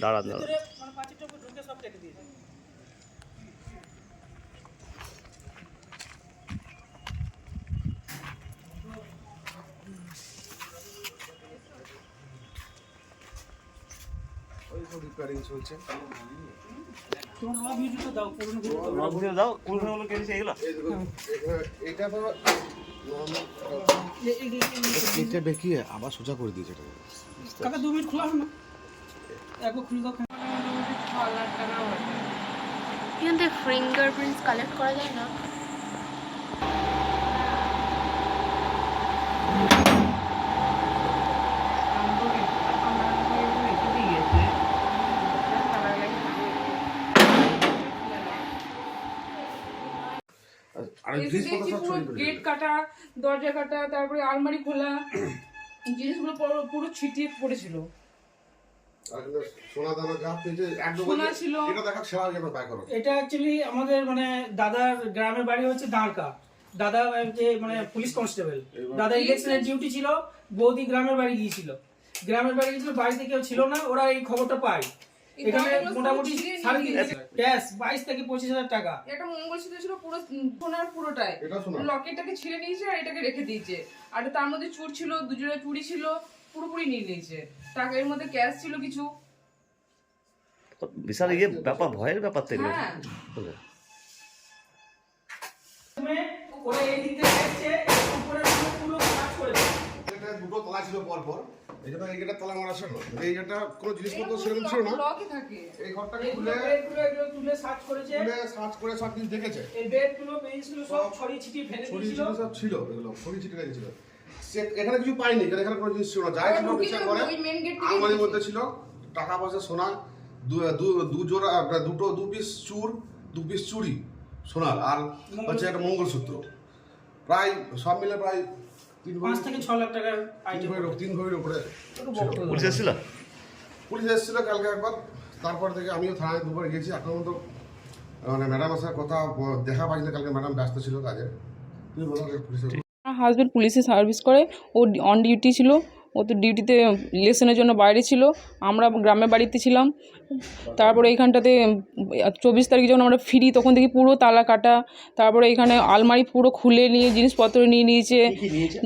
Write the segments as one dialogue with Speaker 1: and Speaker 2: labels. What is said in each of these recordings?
Speaker 1: দাঁড়ান
Speaker 2: ভিতরে মানে পাঁচিলটা ঢুকে সব কেটে দিয়েছে।
Speaker 3: ওই সব রিপেয়ারিং চলছে।
Speaker 2: তোমার নয়া ভিডিওটা দাও, পুরনো ভিডিও দাও।
Speaker 1: নয়া ভিডিও দাও, কোন কোনগুলো কেটেছে এগুলো?
Speaker 3: এই দেখো, এটা তো কেটে বেঁকিয়ে আবার সোজা করে দিয়েছে এটা।
Speaker 2: কাকা 2 মিনিট খোলা না, একবার খুলে দাও।
Speaker 4: এখান থেকে ফিঙ্গারপ্রিন্টস কালেক্ট করা যায় না?
Speaker 5: গেট কাটা, দরজা কাটা, তারপরে আলমারি খোলা, জিনিসগুলো পুরো ছিটিয়ে পড়েছিল।
Speaker 2: এটা অ্যাকচুয়ালি আমাদের মানে দাদার গ্রামের বাড়ি হচ্ছে দাঁড়কা। দাদা যে মানে পুলিশ কনস্টেবল, দাদা ইলেকশনের ডিউটি ছিল, বৌদি গ্রামের বাড়ি গিয়েছিল। বাড়িতে কেউ ছিল না, ওরা এই খবরটা পায়। এখানে মোটামুটি 22 থেকে 25,000 টাকা।
Speaker 5: একটা মঙ্গলসূত্র ছিল পুরো সোনার, পুরোটাই লকেটটাকে ছিঁড়ে নিয়েছে আর এটাকে রেখে দিয়েছে। আর তার মধ্যে চুর ছিল, দুজোড়া চুড়ি ছিল, পুরোপুরি নিয়ে নিয়েছে। টাকার মধ্যে ক্যাশ ছিল কিছু।
Speaker 1: বিশাল ব্যাপার, ভয়ের ব্যাপার তো এগুলো।
Speaker 2: ওরা এই দিক থেকে এসেছে, উপরে পুরো কাজ করেছে।
Speaker 3: এটা দুটো তলা ছিল পর পর, এই জন্য এইটা তলা মারা ছিল। এইটা কোনো জিনিসপত্র সেরকম ছিল না।
Speaker 5: লকই থাকে।
Speaker 3: এই ঘরটাকে খুলে
Speaker 2: এগুলো তুলে সার্চ করেছে,
Speaker 3: সার্চ করে সব কিছু দেখেছে।
Speaker 2: এই বেডগুলো পেয়েছিল সব ছড়িয়ে ছিটিয়ে ফেলে দিয়েছিল।
Speaker 3: সব ছিল, এগুলো ছড়িয়ে ছিটিয়ে রেখেছিল। এখানে কিছু পাইনি, এখানে কোনো জিনিস ছিল না। যাই ছিল বিচার করে আলমারির মধ্যে ছিল টাকা পয়সা, সোনা, দু পিস চুড়ি সোনার, আর হচ্ছে একটা মঙ্গলসূত্র। প্রায় সব মিলে প্রায়
Speaker 2: 5 থেকে 6 লাখ টাকার আইটেম।
Speaker 3: 3 ভরির উপরে
Speaker 1: পুলিশ এসেছিল?
Speaker 3: পুলিশ এসেছিল কালকে একবার। তারপর থেকে আমিও থানায় দুবার গেছি। এখন তো মানে ম্যাডামের সাথে কথা দেখা পাইনি, কালকে ম্যাডাম ব্যস্ত ছিল কাজে। তুমি বলো পুলিশের।
Speaker 5: আমার হাজব্যান্ড পুলিশে সার্ভিস করে, ও অন ডিউটি ছিল। ও তো ডিউটিতে ইলেকশনের জন্য বাইরে ছিল, আমরা গ্রামের বাড়িতে ছিলাম। তারপরে এইখানটাতে 24 তারিখ যখন আমরা ফিরি, তখন দেখি পুরো তালা কাটা। তারপরে এখানে আলমারি পুরো খুলে নিয়ে জিনিসপত্র নিয়ে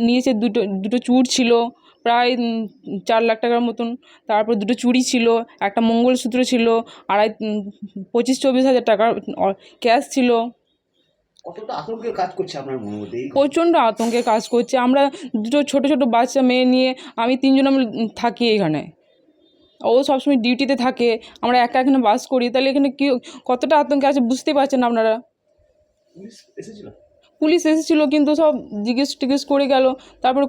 Speaker 5: নিয়েছে। দুটো চুড় ছিল প্রায় 4 লাখ টাকার মতন। তারপর দুটো চুড়ি ছিল, একটা মঙ্গলসূত্র ছিল, 25-24 হাজার টাকার ক্যাশ ছিল।
Speaker 1: কতটা আতঙ্কের কাজ করছে আপনার মনের মধ্যে?
Speaker 5: প্রচণ্ড আতঙ্কের কাজ করছে। আমরা দুটো ছোট ছোট বাচ্চা মেয়ে নিয়ে, আমি 3 জন আমরা থাকি এখানে। ও সবসময় ডিউটিতে থাকে, আমরা একা এখানে বাস করি। তাহলে এখানে কি কতটা আতঙ্কে আছে বুঝতেই পারছেন আপনারা। পুলিশ এসেছিল কিন্তু সব জিজ্ঞেস করে গেল। তারপরে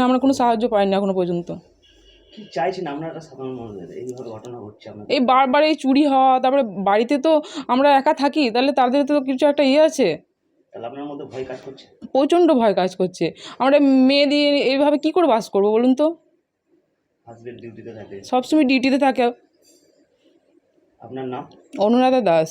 Speaker 5: আমরা কোনো সাহায্য পাইনি এখনো পর্যন্ত।
Speaker 1: কি চাইছেন আপনারা সাধারণ মানুষদের? এইভাবে ঘটনা ঘটছে আপনাদের,
Speaker 5: এই বারবার এই চুরি হওয়া, তারপরে বাড়িতে তো আমরা একা থাকি, তাহলে তাদের তো কিছু একটা আছে।
Speaker 1: তাহলে আপনার মধ্যে ভয় কাজ করছে?
Speaker 5: প্রচণ্ড ভয় কাজ করছে। আমরা মেয়ে দিয়ে এইভাবে কি করে বাস করবো বলুন তো?
Speaker 1: হাজবেন্ড ডিউটিতে থাকে?
Speaker 5: সবসময় ডিউটিতে থাকে।
Speaker 1: আপনার নাম?
Speaker 5: অনুরাধা দাস।